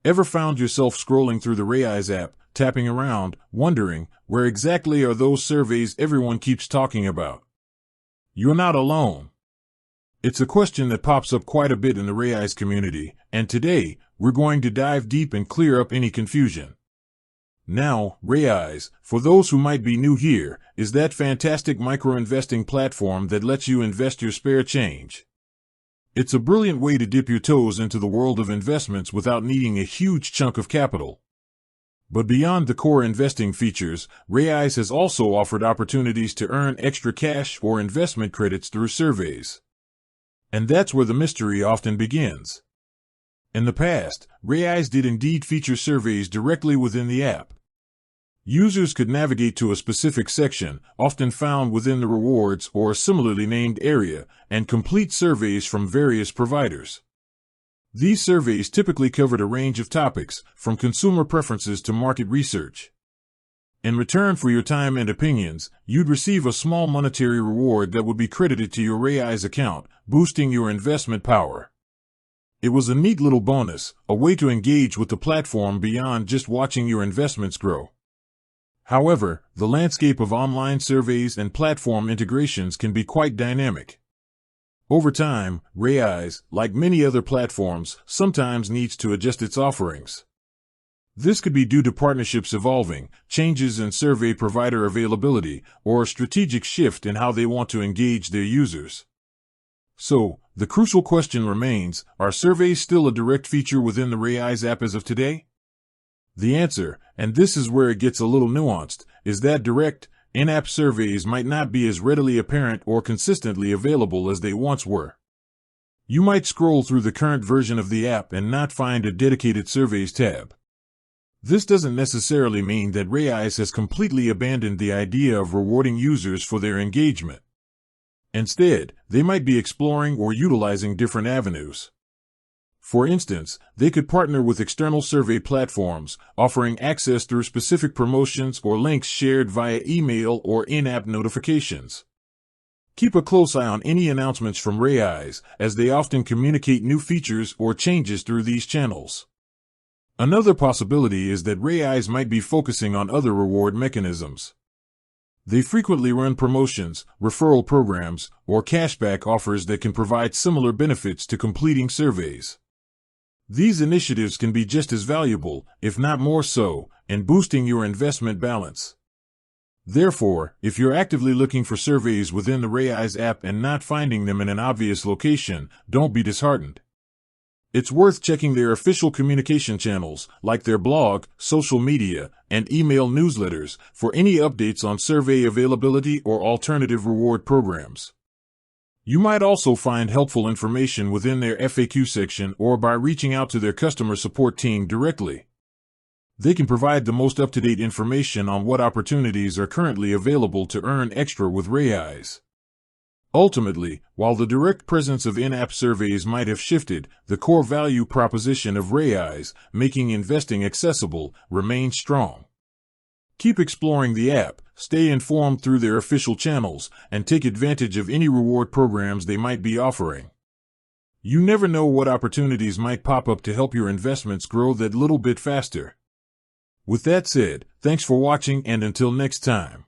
Ever found yourself scrolling through the Raiz app, tapping around, wondering, where exactly are those surveys everyone keeps talking about? You're not alone. It's a question that pops up quite a bit in the Raiz community, and today, we're going to dive deep and clear up any confusion. Now, Raiz, for those who might be new here, is that fantastic micro-investing platform that lets you invest your spare change. It's a brilliant way to dip your toes into the world of investments without needing a huge chunk of capital. But beyond the core investing features, Raiz has also offered opportunities to earn extra cash or investment credits through surveys. And that's where the mystery often begins. In the past, Raiz did indeed feature surveys directly within the app. Users could navigate to a specific section, often found within the rewards or a similarly named area, and complete surveys from various providers. These surveys typically covered a range of topics, from consumer preferences to market research. In return for your time and opinions, you'd receive a small monetary reward that would be credited to your Raiz account, boosting your investment power. It was a neat little bonus, a way to engage with the platform beyond just watching your investments grow. However, the landscape of online surveys and platform integrations can be quite dynamic. Over time, Raiz, like many other platforms, sometimes needs to adjust its offerings. This could be due to partnerships evolving, changes in survey provider availability, or a strategic shift in how they want to engage their users. So, the crucial question remains, are surveys still a direct feature within the Raiz app as of today? The answer, and this is where it gets a little nuanced, is that direct, in-app surveys might not be as readily apparent or consistently available as they once were. You might scroll through the current version of the app and not find a dedicated surveys tab. This doesn't necessarily mean that Raiz has completely abandoned the idea of rewarding users for their engagement. Instead, they might be exploring or utilizing different avenues. For instance, they could partner with external survey platforms, offering access through specific promotions or links shared via email or in-app notifications. Keep a close eye on any announcements from Raiz, as they often communicate new features or changes through these channels. Another possibility is that Raiz might be focusing on other reward mechanisms. They frequently run promotions, referral programs, or cashback offers that can provide similar benefits to completing surveys. These initiatives can be just as valuable, if not more so, in boosting your investment balance. Therefore, if you're actively looking for surveys within the Raiz app and not finding them in an obvious location, don't be disheartened. It's worth checking their official communication channels, like their blog, social media, and email newsletters, for any updates on survey availability or alternative reward programs. You might also find helpful information within their FAQ section or by reaching out to their customer support team directly. They can provide the most up-to-date information on what opportunities are currently available to earn extra with Raiz. Ultimately, while the direct presence of in-app surveys might have shifted, the core value proposition of Raiz, making investing accessible, remains strong. Keep exploring the app, stay informed through their official channels, and take advantage of any reward programs they might be offering. You never know what opportunities might pop up to help your investments grow that little bit faster. With that said, thanks for watching, and until next time.